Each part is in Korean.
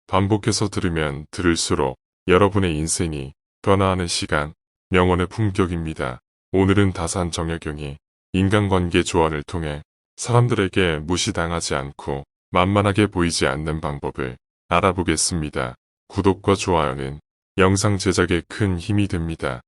반복해서 들으면 들을수록 여러분의 인생이 변화하는 시간, 명언의 품격입니다. 오늘은 다산 정약용이 인간관계 조언을 통해 사람들에게 무시당하지 않고 만만하게 보이지 않는 방법을 알아보겠습니다. 구독과 좋아요는 영상 제작에 큰 힘이 됩니다.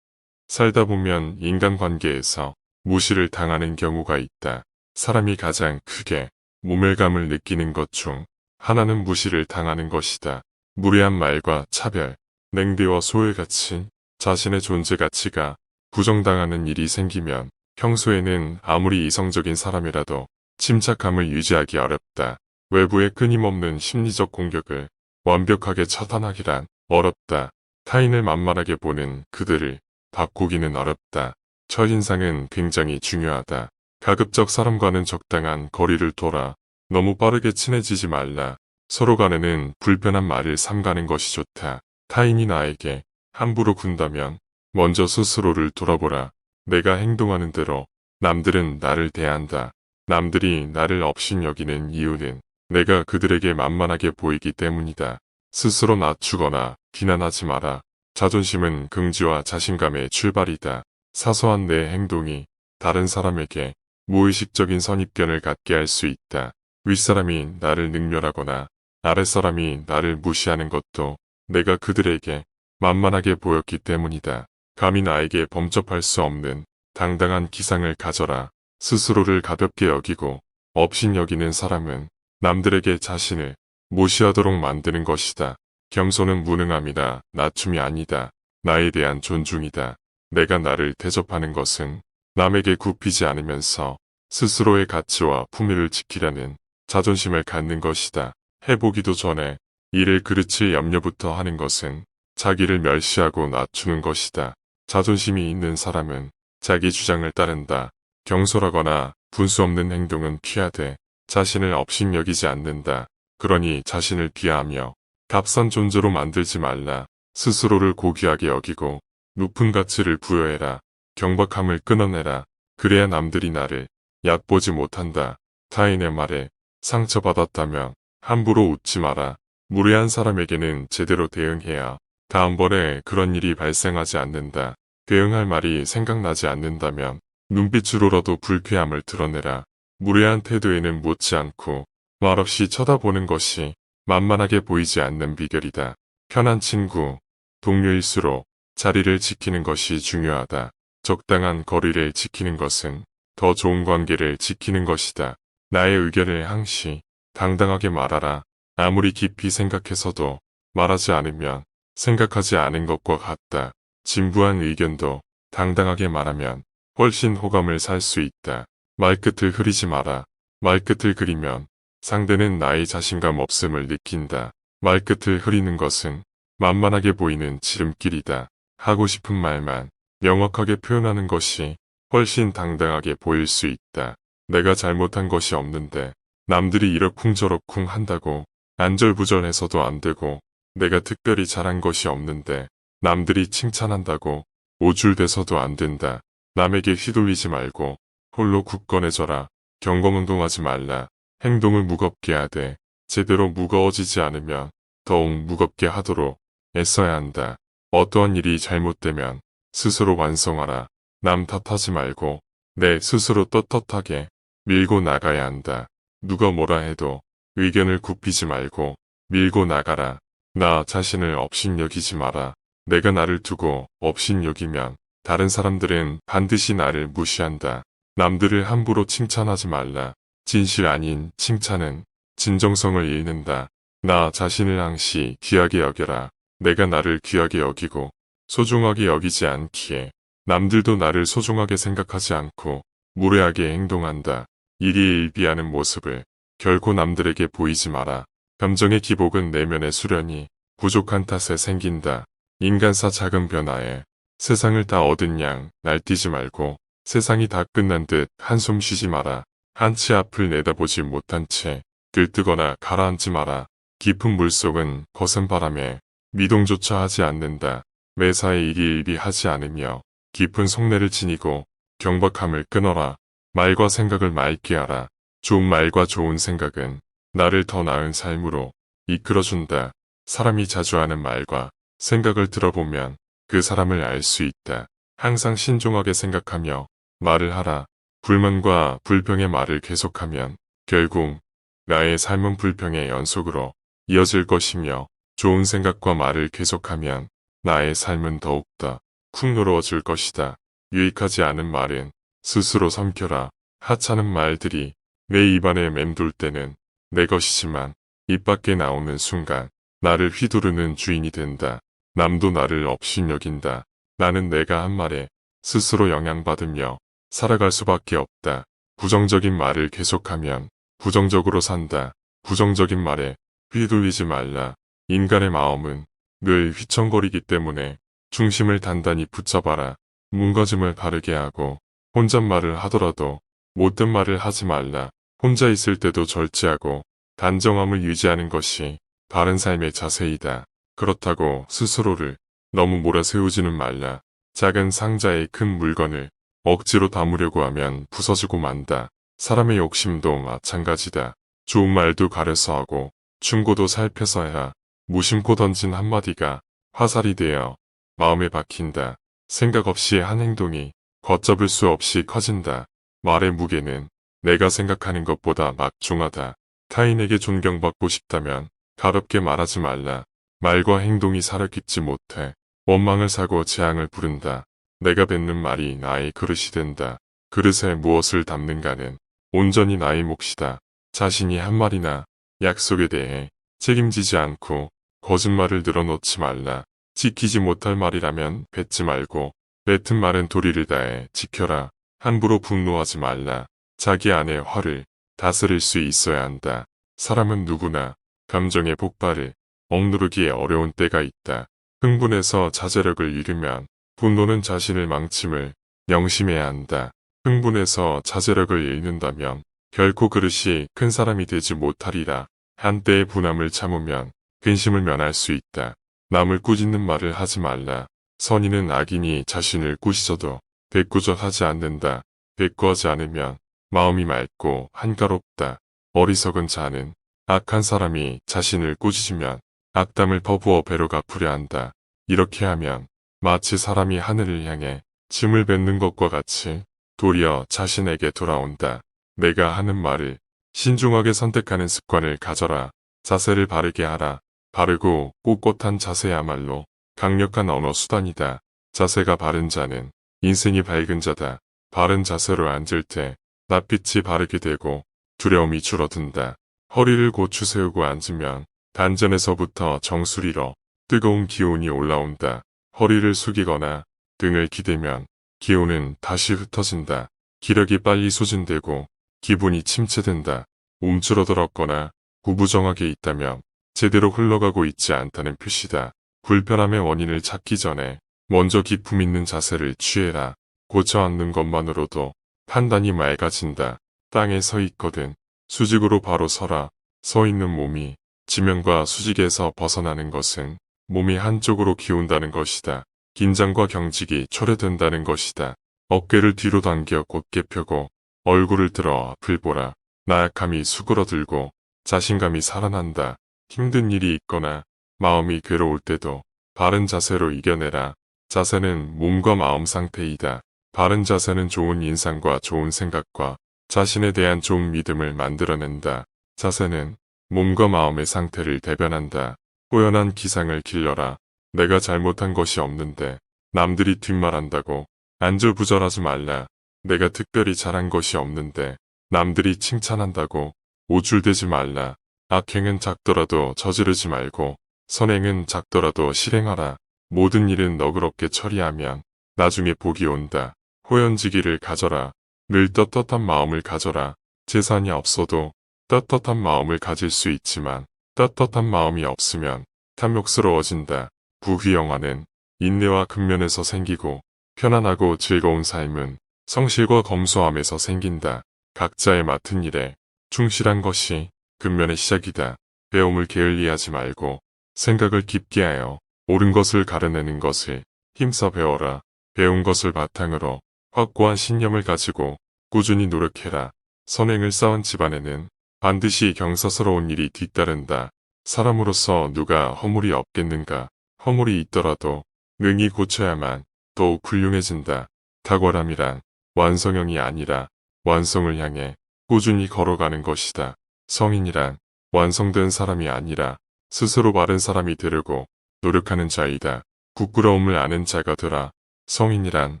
살다 보면 인간관계에서 무시를 당하는 경우가 있다. 사람이 가장 크게 모멸감을 느끼는 것 중 하나는 무시를 당하는 것이다. 무례한 말과 차별, 냉대와 소외같이 자신의 존재 가치가 부정당하는 일이 생기면 평소에는 아무리 이성적인 사람이라도 침착함을 유지하기 어렵다. 외부의 끊임없는 심리적 공격을 완벽하게 차단하기란 어렵다. 타인을 만만하게 보는 그들을 바꾸기는 어렵다. 첫인상은 굉장히 중요하다. 가급적 사람과는 적당한 거리를 둬라. 너무 빠르게 친해지지 말라. 서로 간에는 불편한 말을 삼가는 것이 좋다. 타인이 나에게 함부로 군다면 먼저 스스로를 돌아보라. 내가 행동하는 대로 남들은 나를 대한다. 남들이 나를 업신여기는 이유는 내가 그들에게 만만하게 보이기 때문이다. 스스로 낮추거나 비난하지 마라. 자존심은 긍지와 자신감의 출발이다. 사소한 내 행동이 다른 사람에게 무의식적인 선입견을 갖게 할 수 있다. 윗사람이 나를 능멸하거나 아랫사람이 나를 무시하는 것도 내가 그들에게 만만하게 보였기 때문이다. 감히 나에게 범접할 수 없는 당당한 기상을 가져라. 스스로를 가볍게 여기고 업신여기는 사람은 남들에게 자신을 무시하도록 만드는 것이다. 겸손은 무능함이다. 낮춤이 아니다. 나에 대한 존중이다. 내가 나를 대접하는 것은 남에게 굽히지 않으면서 스스로의 가치와 품위를 지키려는 자존심을 갖는 것이다. 해보기도 전에 이를 그르칠 염려부터 하는 것은 자기를 멸시하고 낮추는 것이다. 자존심이 있는 사람은 자기 주장을 따른다. 경솔하거나 분수 없는 행동은 피하되 자신을 업신여기지 않는다. 그러니 자신을 비하하며 값싼 존재로 만들지 말라. 스스로를 고귀하게 여기고 높은 가치를 부여해라. 경박함을 끊어내라. 그래야 남들이 나를 얕보지 못한다. 타인의 말에 상처받았다면 함부로 웃지 마라. 무례한 사람에게는 제대로 대응해야 다음번에 그런 일이 발생하지 않는다. 대응할 말이 생각나지 않는다면 눈빛으로라도 불쾌함을 드러내라. 무례한 태도에는 못지않고 말없이 쳐다보는 것이 만만하게 보이지 않는 비결이다. 편한 친구, 동료일수록 자리를 지키는 것이 중요하다. 적당한 거리를 지키는 것은 더 좋은 관계를 지키는 것이다. 나의 의견을 항시 당당하게 말하라. 아무리 깊이 생각해서도 말하지 않으면 생각하지 않은 것과 같다. 진부한 의견도 당당하게 말하면 훨씬 호감을 살 수 있다. 말끝을 흐리지 마라. 말끝을 그리면 상대는 나의 자신감 없음을 느낀다. 말끝을 흐리는 것은 만만하게 보이는 지름길이다. 하고 싶은 말만 명확하게 표현하는 것이 훨씬 당당하게 보일 수 있다. 내가 잘못한 것이 없는데 남들이 이러쿵저러쿵 한다고 안절부절해서도 안 되고 내가 특별히 잘한 것이 없는데 남들이 칭찬한다고 오줄대서도 안 된다. 남에게 휘둘리지 말고 홀로 굳건해져라. 경kom운동하지 말라. 행동을 무겁게 하되 제대로 무거워지지 않으면 더욱 무겁게 하도록 애써야 한다. 어떠한 일이 잘못되면 스스로 완성하라. 남 탓하지 말고 내 스스로 떳떳하게 밀고 나가야 한다. 누가 뭐라 해도 의견을 굽히지 말고 밀고 나가라. 나 자신을 업신여기지 마라. 내가 나를 두고 업신여기면 다른 사람들은 반드시 나를 무시한다. 남들을 함부로 칭찬하지 말라. 진실 아닌 칭찬은 진정성을 잃는다. 나 자신을 항시 귀하게 여겨라. 내가 나를 귀하게 여기고 소중하게 여기지 않기에 남들도 나를 소중하게 생각하지 않고 무례하게 행동한다. 일희일비하는 모습을 결코 남들에게 보이지 마라. 감정의 기복은 내면의 수련이 부족한 탓에 생긴다. 인간사 작은 변화에 세상을 다 얻은 양 날뛰지 말고 세상이 다 끝난 듯 한숨 쉬지 마라. 한치 앞을 내다보지 못한 채 들뜨거나 가라앉지 마라. 깊은 물속은 거센 바람에 미동조차 하지 않는다. 매사에 일희일비하지 않으며 깊은 속내를 지니고 경박함을 끊어라. 말과 생각을 맑게 하라. 좋은 말과 좋은 생각은 나를 더 나은 삶으로 이끌어준다. 사람이 자주 하는 말과 생각을 들어보면 그 사람을 알 수 있다. 항상 신중하게 생각하며 말을 하라. 불만과 불평의 말을 계속하면 결국 나의 삶은 불평의 연속으로 이어질 것이며 좋은 생각과 말을 계속하면 나의 삶은 더욱더 풍요로워질 것이다. 유익하지 않은 말은 스스로 삼켜라. 하찮은 말들이 내 입안에 맴돌 때는 내 것이지만 입 밖에 나오는 순간 나를 휘두르는 주인이 된다. 남도 나를 업신여긴다. 나는 내가 한 말에 스스로 영향받으며 살아갈 수밖에 없다. 부정적인 말을 계속하면 부정적으로 산다. 부정적인 말에 휘둘리지 말라. 인간의 마음은 늘 휘청거리기 때문에 중심을 단단히 붙잡아라. 문거짐을 바르게 하고 혼잣말을 하더라도 못된 말을 하지 말라. 혼자 있을 때도 절제하고 단정함을 유지하는 것이 바른 삶의 자세이다. 그렇다고 스스로를 너무 몰아세우지는 말라. 작은 상자에 큰 물건을 억지로 담으려고 하면 부서지고 만다. 사람의 욕심도 마찬가지다. 좋은 말도 가려서 하고 충고도 살펴서 해야 무심코 던진 한마디가 화살이 되어 마음에 박힌다. 생각 없이 한 행동이 걷잡을 수 없이 커진다. 말의 무게는 내가 생각하는 것보다 막중하다. 타인에게 존경받고 싶다면 가볍게 말하지 말라. 말과 행동이 살아 깊지 못해 원망을 사고 재앙을 부른다. 내가 뱉는 말이 나의 그릇이 된다. 그릇에 무엇을 담는가는 온전히 나의 몫이다. 자신이 한 말이나 약속에 대해 책임지지 않고 거짓말을 늘어놓지 말라. 지키지 못할 말이라면 뱉지 말고 뱉은 말은 도리를 다해 지켜라. 함부로 분노하지 말라. 자기 안의 화를 다스릴 수 있어야 한다. 사람은 누구나 감정의 폭발을 억누르기에 어려운 때가 있다. 흥분해서 자제력을 잃으면 분노는 자신을 망침을 명심해야 한다. 흥분해서 자제력을 잃는다면 결코 그릇이 큰 사람이 되지 못하리라. 한때의 분함을 참으면 근심을 면할 수 있다. 남을 꾸짖는 말을 하지 말라. 선인은 악인이 자신을 꾸짖어도 대꾸젓하지 않는다. 대꾸하지 않으면 마음이 맑고 한가롭다. 어리석은 자는 악한 사람이 자신을 꾸짖으면 악담을 퍼부어 배로 갚으려 한다. 이렇게 하면 마치 사람이 하늘을 향해 짐을 뱉는 것과 같이 도리어 자신에게 돌아온다. 내가 하는 말을 신중하게 선택하는 습관을 가져라. 자세를 바르게 하라. 바르고 꼿꼿한 자세야말로 강력한 언어 수단이다. 자세가 바른 자는 인생이 밝은 자다. 바른 자세로 앉을 때 낯빛이 바르게 되고 두려움이 줄어든다. 허리를 고추 세우고 앉으면 단전에서부터 정수리로 뜨거운 기운이 올라온다. 허리를 숙이거나 등을 기대면 기운은 다시 흩어진다. 기력이 빨리 소진되고 기분이 침체된다. 움츠러들었거나 구부정하게 있다면 제대로 흘러가고 있지 않다는 표시다. 불편함의 원인을 찾기 전에 먼저 기품 있는 자세를 취해라. 고쳐 앉는 것만으로도 판단이 맑아진다. 땅에 서 있거든 수직으로 바로 서라. 서 있는 몸이 지면과 수직에서 벗어나는 것은 몸이 한쪽으로 기운다는 것이다. 긴장과 경직이 초래된다는 것이다. 어깨를 뒤로 당겨 곧게 펴고 얼굴을 들어 앞을 보라. 나약함이 수그러들고 자신감이 살아난다. 힘든 일이 있거나 마음이 괴로울 때도 바른 자세로 이겨내라. 자세는 몸과 마음 상태이다. 바른 자세는 좋은 인상과 좋은 생각과 자신에 대한 좋은 믿음을 만들어낸다. 자세는 몸과 마음의 상태를 대변한다. 호연한 기상을 길러라. 내가 잘못한 것이 없는데 남들이 뒷말한다고 안절부절하지 말라. 내가 특별히 잘한 것이 없는데 남들이 칭찬한다고 우쭐대지 말라. 악행은 작더라도 저지르지 말고 선행은 작더라도 실행하라. 모든 일은 너그럽게 처리하면 나중에 복이 온다. 호연지기를 가져라. 늘 떳떳한 마음을 가져라. 재산이 없어도 떳떳한 마음을 가질 수 있지만 떳떳한 마음이 없으면 탐욕스러워진다. 부귀영화는 인내와 근면에서 생기고 편안하고 즐거운 삶은 성실과 검소함에서 생긴다. 각자의 맡은 일에 충실한 것이 근면의 시작이다. 배움을 게을리하지 말고 생각을 깊게 하여 옳은 것을 가려내는 것을 힘써 배워라. 배운 것을 바탕으로 확고한 신념을 가지고 꾸준히 노력해라. 선행을 쌓은 집안에는 반드시 경사스러운 일이 뒤따른다. 사람으로서 누가 허물이 없겠는가. 허물이 있더라도 능히 고쳐야만 더욱 훌륭해진다. 탁월함이란 완성형이 아니라 완성을 향해 꾸준히 걸어가는 것이다. 성인이란 완성된 사람이 아니라 스스로 바른 사람이 되려고 노력하는 자이다. 부끄러움을 아는 자가 되라. 성인이란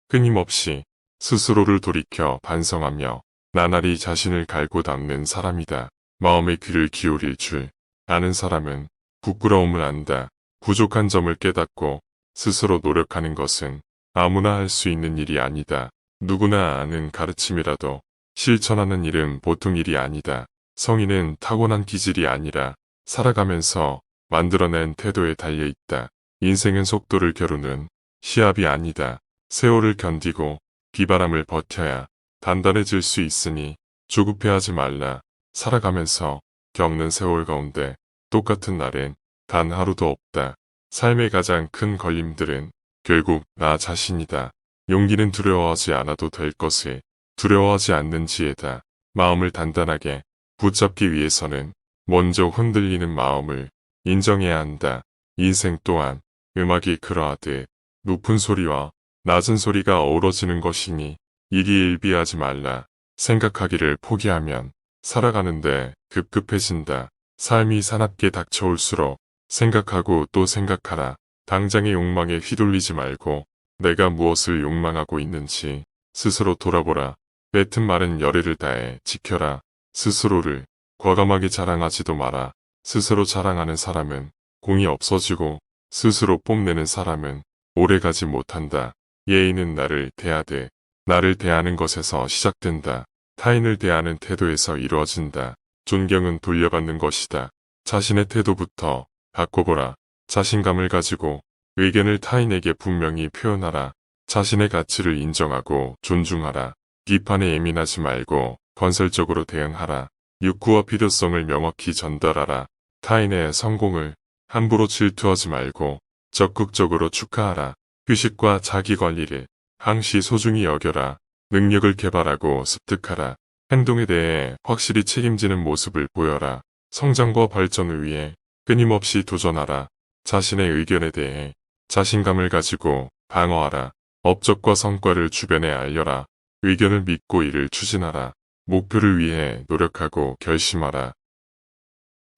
끊임없이 스스로를 돌이켜 반성하며 나날이 자신을 갈고 닦는 사람이다. 마음의 귀를 기울일 줄 아는 사람은 부끄러움을 안다. 부족한 점을 깨닫고 스스로 노력하는 것은 아무나 할 수 있는 일이 아니다. 누구나 아는 가르침이라도 실천하는 일은 보통 일이 아니다. 성인은 타고난 기질이 아니라 살아가면서 만들어낸 태도에 달려있다. 인생은 속도를 겨루는 시합이 아니다. 세월을 견디고 비바람을 버텨야 단단해질 수 있으니 조급해하지 말라. 살아가면서 겪는 세월 가운데 똑같은 날엔 단 하루도 없다. 삶의 가장 큰 걸림들은 결국 나 자신이다. 용기는 두려워하지 않아도 될 것을 두려워하지 않는 지혜다. 마음을 단단하게 붙잡기 위해서는 먼저 흔들리는 마음을 인정해야 한다. 인생 또한 음악이 그러하듯 높은 소리와 낮은 소리가 어우러지는 것이니 일희일비하지 말라. 생각하기를 포기하면 살아가는데 급급해진다. 삶이 사납게 닥쳐올수록 생각하고 또 생각하라. 당장의 욕망에 휘둘리지 말고 내가 무엇을 욕망하고 있는지 스스로 돌아보라. 뱉은 말은 열의를 다해 지켜라. 스스로를 과감하게 자랑하지도 마라. 스스로 자랑하는 사람은 공이 없어지고 스스로 뽐내는 사람은 오래가지 못한다. 예의는 나를 대하되 나를 대하는 것에서 시작된다. 타인을 대하는 태도에서 이루어진다. 존경은 돌려받는 것이다. 자신의 태도부터 바꿔보라. 자신감을 가지고 의견을 타인에게 분명히 표현하라. 자신의 가치를 인정하고 존중하라. 비판에 예민하지 말고 건설적으로 대응하라. 욕구와 필요성을 명확히 전달하라. 타인의 성공을 함부로 질투하지 말고 적극적으로 축하하라. 휴식과 자기관리를 항시 소중히 여겨라. 능력을 개발하고 습득하라. 행동에 대해 확실히 책임지는 모습을 보여라. 성장과 발전을 위해 끊임없이 도전하라. 자신의 의견에 대해 자신감을 가지고 방어하라. 업적과 성과를 주변에 알려라. 의견을 믿고 이를 추진하라. 목표를 위해 노력하고 결심하라.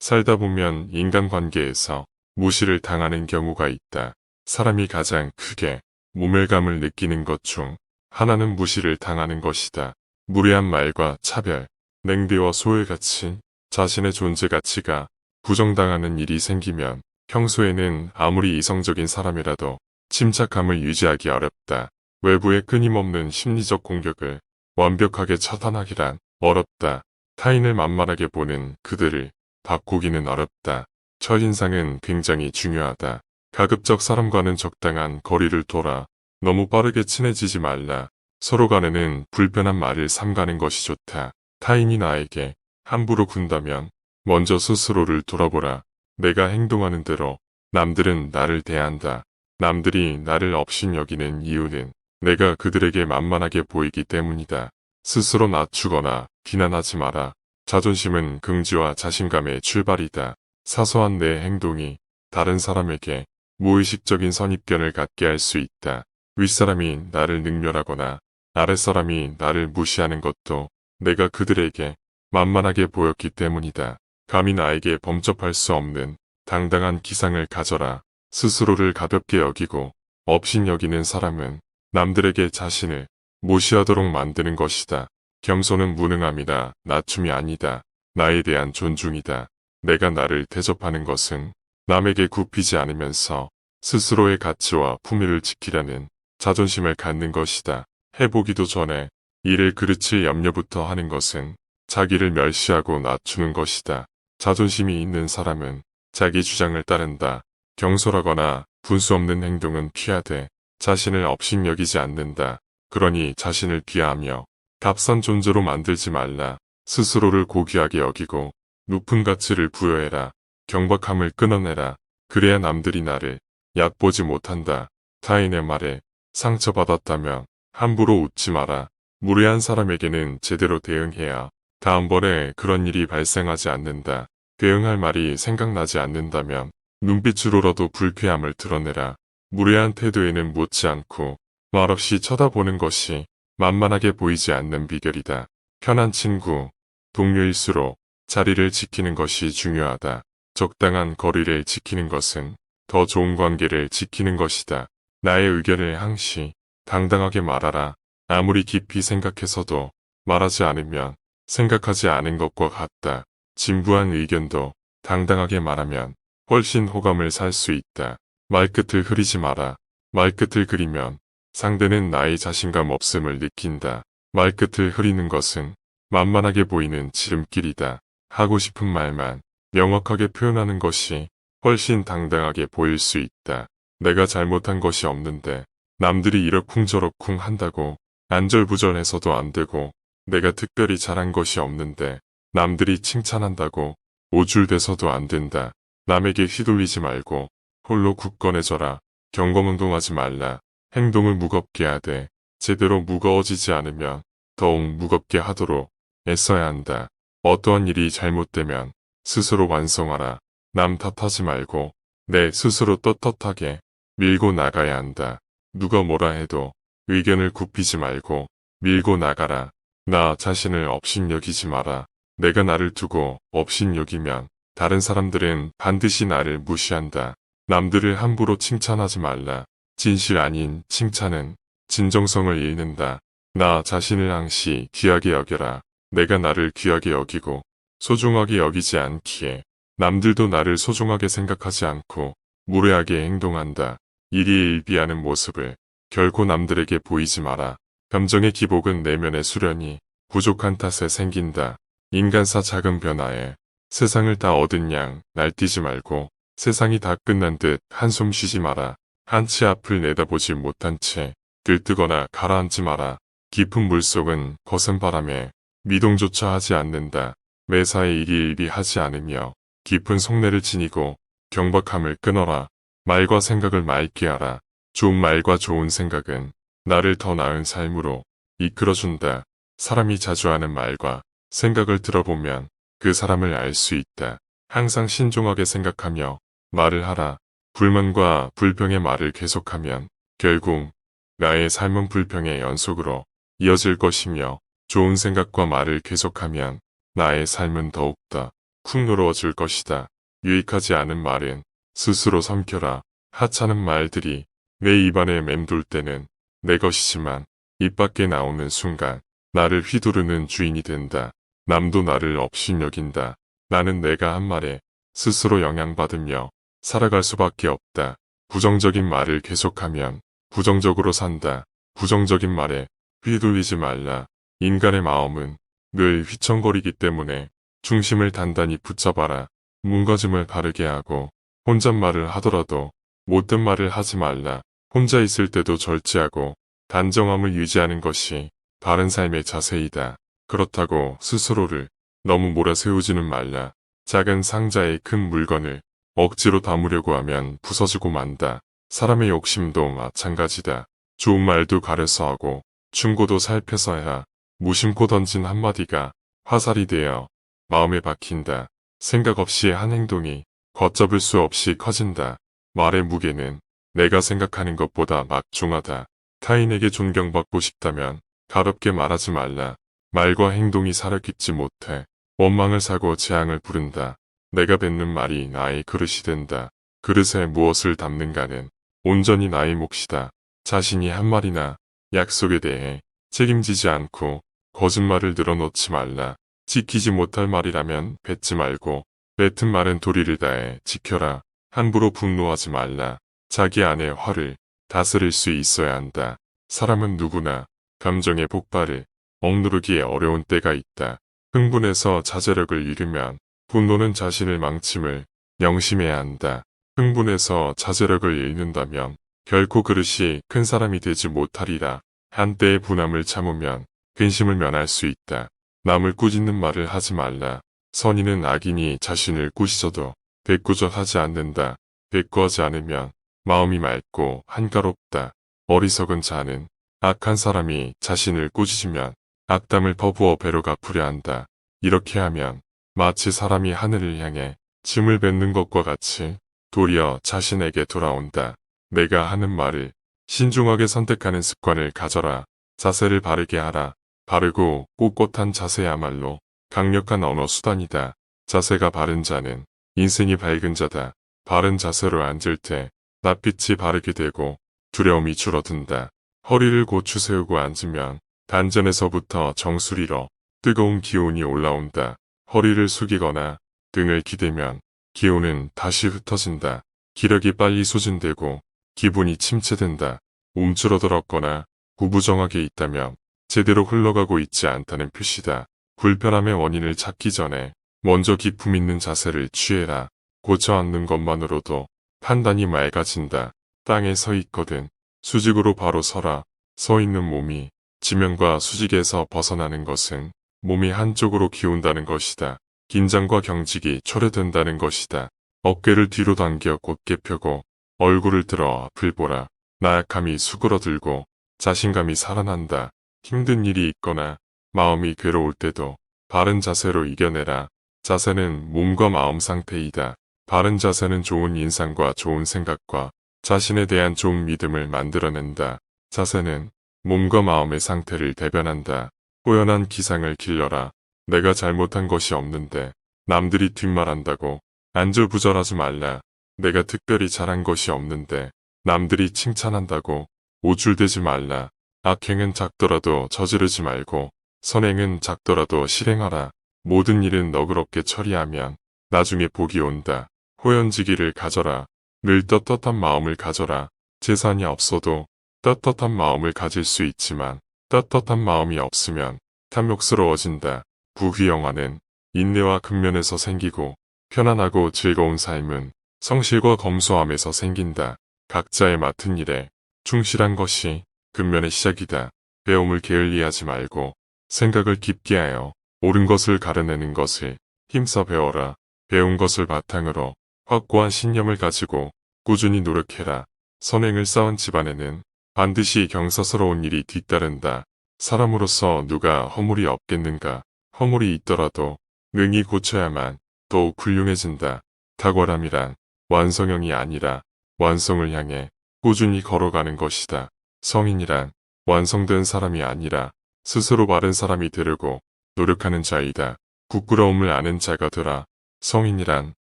살다 보면 인간관계에서 무시를 당하는 경우가 있다. 사람이 가장 크게 모멸감을 느끼는 것 중 하나는 무시를 당하는 것이다. 무례한 말과 차별, 냉대와 소외같이 자신의 존재 가치가 부정당하는 일이 생기면 평소에는 아무리 이성적인 사람이라도 침착함을 유지하기 어렵다. 외부의 끊임없는 심리적 공격을 완벽하게 차단하기란 어렵다. 타인을 만만하게 보는 그들을 바꾸기는 어렵다. 첫인상은 굉장히 중요하다. 가급적 사람과는 적당한 거리를 둬라. 너무 빠르게 친해지지 말라. 서로 간에는 불편한 말을 삼가는 것이 좋다. 타인이 나에게 함부로 군다면 먼저 스스로를 돌아보라. 내가 행동하는 대로 남들은 나를 대한다. 남들이 나를 업신여기는 이유는 내가 그들에게 만만하게 보이기 때문이다. 스스로 낮추거나 비난하지 마라. 자존심은 긍지와 자신감의 출발이다. 사소한 내 행동이 다른 사람에게 무의식적인 선입견을 갖게 할 수 있다. 윗사람이 나를 능멸하거나 아랫사람이 나를 무시하는 것도 내가 그들에게 만만하게 보였기 때문이다. 감히 나에게 범접할 수 없는 당당한 기상을 가져라. 스스로를 가볍게 여기고 업신여기는 사람은 남들에게 자신을 무시하도록 만드는 것이다. 겸손은 무능함이다. 낮춤이 아니다. 나에 대한 존중이다. 내가 나를 대접하는 것은 남에게 굽히지 않으면서 스스로의 가치와 품위를 지키려는 자존심을 갖는 것이다. 해보기도 전에 이를 그르칠 염려부터 하는 것은 자기를 멸시하고 낮추는 것이다. 자존심이 있는 사람은 자기 주장을 따른다. 경솔하거나 분수 없는 행동은 피하되 자신을 업신여기지 않는다. 그러니 자신을 비하하며 값싼 존재로 만들지 말라. 스스로를 고귀하게 여기고 높은 가치를 부여해라. 경박함을 끊어내라. 그래야 남들이 나를 얕보지 못한다. 타인의 말에 상처받았다면 함부로 웃지 마라. 무례한 사람에게는 제대로 대응해야 다음번에 그런 일이 발생하지 않는다. 대응할 말이 생각나지 않는다면 눈빛으로라도 불쾌함을 드러내라. 무례한 태도에는 못지 않고 말없이 쳐다보는 것이 만만하게 보이지 않는 비결이다. 편한 친구, 동료일수록 자리를 지키는 것이 중요하다. 적당한 거리를 지키는 것은 더 좋은 관계를 지키는 것이다. 나의 의견을 항시 당당하게 말하라. 아무리 깊이 생각해서도 말하지 않으면 생각하지 않은 것과 같다. 진부한 의견도 당당하게 말하면 훨씬 호감을 살 수 있다. 말끝을 흐리지 마라. 말끝을 그리면 상대는 나의 자신감 없음을 느낀다. 말끝을 흐리는 것은 만만하게 보이는 지름길이다. 하고 싶은 말만 명확하게 표현하는 것이 훨씬 당당하게 보일 수 있다. 내가 잘못한 것이 없는데 남들이 이러쿵저러쿵 한다고 안절부절해서도 안 되고, 내가 특별히 잘한 것이 없는데 남들이 칭찬한다고 오줄대서도 안 된다. 남에게 휘둘리지 말고 홀로 굳건해져라. 경건운동하지 말라. 행동을 무겁게 하되 제대로 무거워지지 않으면 더욱 무겁게 하도록 애써야 한다. 어떠한 일이 잘못되면 스스로 완성하라. 남 탓하지 말고 내 스스로 떳떳하게 밀고 나가야 한다. 누가 뭐라 해도 의견을 굽히지 말고 밀고 나가라. 나 자신을 업신여기지 마라. 내가 나를 두고 업신여기면 다른 사람들은 반드시 나를 무시한다. 남들을 함부로 칭찬하지 말라. 진실 아닌 칭찬은 진정성을 잃는다. 나 자신을 항시 귀하게 여겨라. 내가 나를 귀하게 여기고 소중하게 여기지 않기에 남들도 나를 소중하게 생각하지 않고 무례하게 행동한다. 일희일비하는 모습을 결코 남들에게 보이지 마라. 감정의 기복은 내면의 수련이 부족한 탓에 생긴다. 인간사 작은 변화에 세상을 다 얻은 양 날뛰지 말고 세상이 다 끝난 듯 한숨 쉬지 마라. 한치 앞을 내다보지 못한 채 들뜨거나 가라앉지 마라. 깊은 물속은 거센 바람에 미동조차 하지 않는다. 매사에 일희일비하지 않으며 깊은 속내를 지니고 경박함을 끊어라. 말과 생각을 맑게 하라. 좋은 말과 좋은 생각은 나를 더 나은 삶으로 이끌어준다. 사람이 자주 하는 말과 생각을 들어보면 그 사람을 알 수 있다. 항상 신중하게 생각하며 말을 하라. 불만과 불평의 말을 계속하면 결국 나의 삶은 불평의 연속으로 이어질 것이며, 좋은 생각과 말을 계속하면 나의 삶은 더욱더 쿵 누러워질 것이다. 유익하지 않은 말은 스스로 삼켜라. 하찮은 말들이 내 입안에 맴돌 때는 내 것이지만 입 밖에 나오는 순간 나를 휘두르는 주인이 된다. 남도 나를 업신여긴다. 나는 내가 한 말에 스스로 영향받으며 살아갈 수밖에 없다. 부정적인 말을 계속하면 부정적으로 산다. 부정적인 말에 휘둘리지 말라. 인간의 마음은 늘 휘청거리기 때문에 중심을 단단히 붙잡아라. 문거짐을 바르게 하고 혼잣말을 하더라도 못된 말을 하지 말라. 혼자 있을 때도 절제하고 단정함을 유지하는 것이 바른 삶의 자세이다. 그렇다고 스스로를 너무 몰아세우지는 말라. 작은 상자에 큰 물건을 억지로 담으려고 하면 부서지고 만다. 사람의 욕심도 마찬가지다. 좋은 말도 가려서 하고 충고도 살펴서 해야 무심코 던진 한마디가 화살이 되어 마음에 박힌다. 생각 없이 한 행동이 걷잡을 수 없이 커진다. 말의 무게는 내가 생각하는 것보다 막중하다. 타인에게 존경받고 싶다면 가볍게 말하지 말라. 말과 행동이 살아있지 못해 원망을 사고 재앙을 부른다. 내가 뱉는 말이 나의 그릇이 된다. 그릇에 무엇을 담는가는 온전히 나의 몫이다. 자신이 한 말이나 약속에 대해 책임지지 않고 거짓말을 늘어놓지 말라. 지키지 못할 말이라면 뱉지 말고 뱉은 말은 도리를 다해 지켜라. 함부로 분노하지 말라. 자기 안의 화를 다스릴 수 있어야 한다. 사람은 누구나 감정의 폭발을 억누르기에 어려운 때가 있다. 흥분해서 자제력을 잃으면 분노는 자신을 망침을 명심해야 한다. 흥분해서 자제력을 잃는다면 결코 그릇이 큰 사람이 되지 못하리라. 한때의 분함을 참으면 근심을 면할 수 있다. 남을 꾸짖는 말을 하지 말라. 선인은 악인이 자신을 꾸짖어도 대꾸절하지 않는다. 대꾸하지 않으면 마음이 맑고 한가롭다. 어리석은 자는 악한 사람이 자신을 꾸짖으면 악담을 퍼부어 배로 갚으려 한다. 이렇게 하면 마치 사람이 하늘을 향해 짐을 뱉는 것과 같이 도리어 자신에게 돌아온다. 내가 하는 말을 신중하게 선택하는 습관을 가져라. 자세를 바르게 하라. 바르고 꼿꼿한 자세야말로 강력한 언어 수단이다. 자세가 바른 자는 인생이 밝은 자다. 바른 자세로 앉을 때 낯빛이 바르게 되고 두려움이 줄어든다. 허리를 고추 세우고 앉으면 단전에서부터 정수리로 뜨거운 기운이 올라온다. 허리를 숙이거나 등을 기대면 기운은 다시 흩어진다. 기력이 빨리 소진되고 기분이 침체된다. 움츠러들었거나 구부정하게 있다면 제대로 흘러가고 있지 않다는 표시다. 불편함의 원인을 찾기 전에 먼저 기품 있는 자세를 취해라. 고쳐 앉는 것만으로도 판단이 맑아진다. 땅에 서 있거든 수직으로 바로 서라. 서 있는 몸이 지면과 수직에서 벗어나는 것은 몸이 한쪽으로 기운다는 것이다. 긴장과 경직이 초래된다는 것이다. 어깨를 뒤로 당겨 곧게 펴고 얼굴을 들어 앞을 보라. 나약함이 수그러들고 자신감이 살아난다. 힘든 일이 있거나 마음이 괴로울 때도 바른 자세로 이겨내라. 자세는 몸과 마음 상태이다. 바른 자세는 좋은 인상과 좋은 생각과 자신에 대한 좋은 믿음을 만들어낸다. 자세는 몸과 마음의 상태를 대변한다. 호연한 기상을 길러라. 내가 잘못한 것이 없는데 남들이 뒷말한다고 안절부절하지 말라. 내가 특별히 잘한 것이 없는데 남들이 칭찬한다고 우쭐대지 말라. 악행은 작더라도 저지르지 말고 선행은 작더라도 실행하라. 모든 일은 너그럽게 처리하면 나중에 복이 온다. 호연지기를 가져라. 늘 떳떳한 마음을 가져라. 재산이 없어도 떳떳한 마음을 가질 수 있지만 떳떳한 마음이 없으면 탐욕스러워진다. 부귀영화는 인내와 근면에서 생기고 편안하고 즐거운 삶은 성실과 검소함에서 생긴다. 각자의 맡은 일에 충실한 것이 근면의 시작이다. 배움을 게을리하지 말고 생각을 깊게 하여 옳은 것을 가려내는 것을 힘써 배워라. 배운 것을 바탕으로 확고한 신념을 가지고 꾸준히 노력해라. 선행을 쌓은 집안에는 반드시 경사스러운 일이 뒤따른다. 사람으로서 누가 허물이 없겠는가. 허물이 있더라도 능히 고쳐야만 더욱 훌륭해진다. 탁월함이란 완성형이 아니라 완성을 향해 꾸준히 걸어가는 것이다. 성인이란 완성된 사람이 아니라 스스로 바른 사람이 되려고 노력하는 자이다. 부끄러움을 아는 자가 되라. 성인이란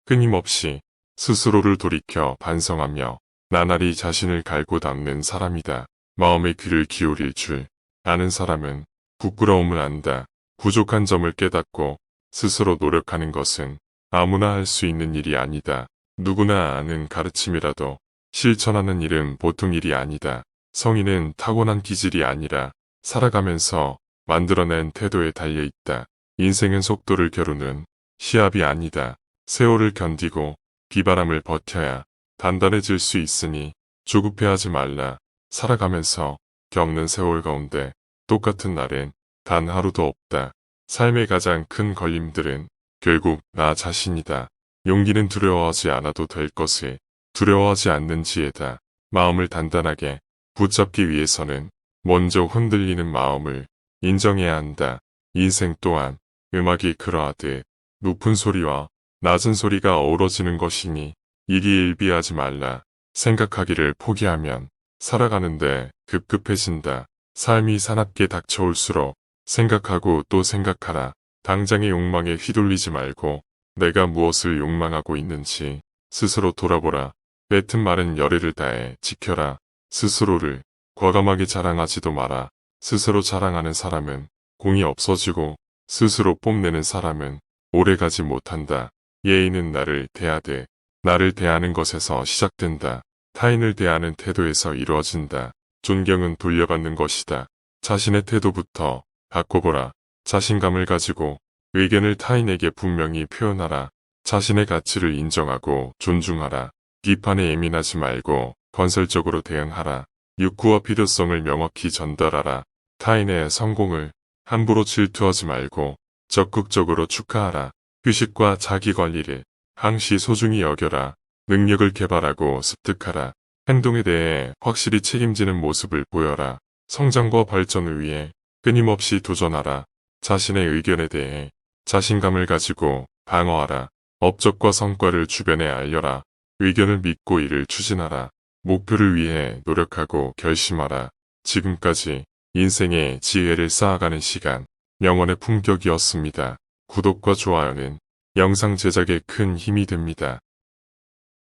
끊임없이 스스로를 돌이켜 반성하며 나날이 자신을 갈고 닦는 사람이다. 마음의 귀를 기울일 줄 아는 사람은 부끄러움을 안다. 부족한 점을 깨닫고 스스로 노력하는 것은 아무나 할 수 있는 일이 아니다. 누구나 아는 가르침이라도 실천하는 일은 보통 일이 아니다. 성인은 타고난 기질이 아니라 살아가면서 만들어낸 태도에 달려있다. 인생은 속도를 겨루는 시합이 아니다. 세월을 견디고 비바람을 버텨야 단단해질 수 있으니 조급해하지 말라. 살아가면서 겪는 세월 가운데 똑같은 날엔 단 하루도 없다. 삶의 가장 큰 걸림들은 결국 나 자신이다. 용기는 두려워하지 않아도 될 것을 두려워하지 않는 지혜다. 마음을 단단하게 붙잡기 위해서는 먼저 흔들리는 마음을 인정해야 한다. 인생 또한 음악이 그러하듯 높은 소리와 낮은 소리가 어우러지는 것이니 일희일비하지 말라. 생각하기를 포기하면 살아가는데 급급해진다. 삶이 사납게 닥쳐올수록 생각하고 또 생각하라. 당장의 욕망에 휘둘리지 말고 내가 무엇을 욕망하고 있는지 스스로 돌아보라. 뱉은 말은 열의를 다해 지켜라. 스스로를 과감하게 자랑하지도 마라. 스스로 자랑하는 사람은 공이 없어지고 스스로 뽐내는 사람은 오래가지 못한다. 예의는 나를 대하되 나를 대하는 것에서 시작된다. 타인을 대하는 태도에서 이루어진다. 존경은 돌려받는 것이다. 자신의 태도부터 바꿔보라. 자신감을 가지고 의견을 타인에게 분명히 표현하라. 자신의 가치를 인정하고 존중하라. 비판에 예민하지 말고 건설적으로 대응하라. 욕구와 필요성을 명확히 전달하라. 타인의 성공을 함부로 질투하지 말고 적극적으로 축하하라. 휴식과 자기관리를 항시 소중히 여겨라. 능력을 개발하고 습득하라. 행동에 대해 확실히 책임지는 모습을 보여라. 성장과 발전을 위해 끊임없이 도전하라. 자신의 의견에 대해 자신감을 가지고 방어하라. 업적과 성과를 주변에 알려라. 의견을 믿고 이를 추진하라. 목표를 위해 노력하고 결심하라. 지금까지 인생의 지혜를 쌓아가는 시간, 명언의 품격이었습니다. 구독과 좋아요는 영상 제작에 큰 힘이 됩니다.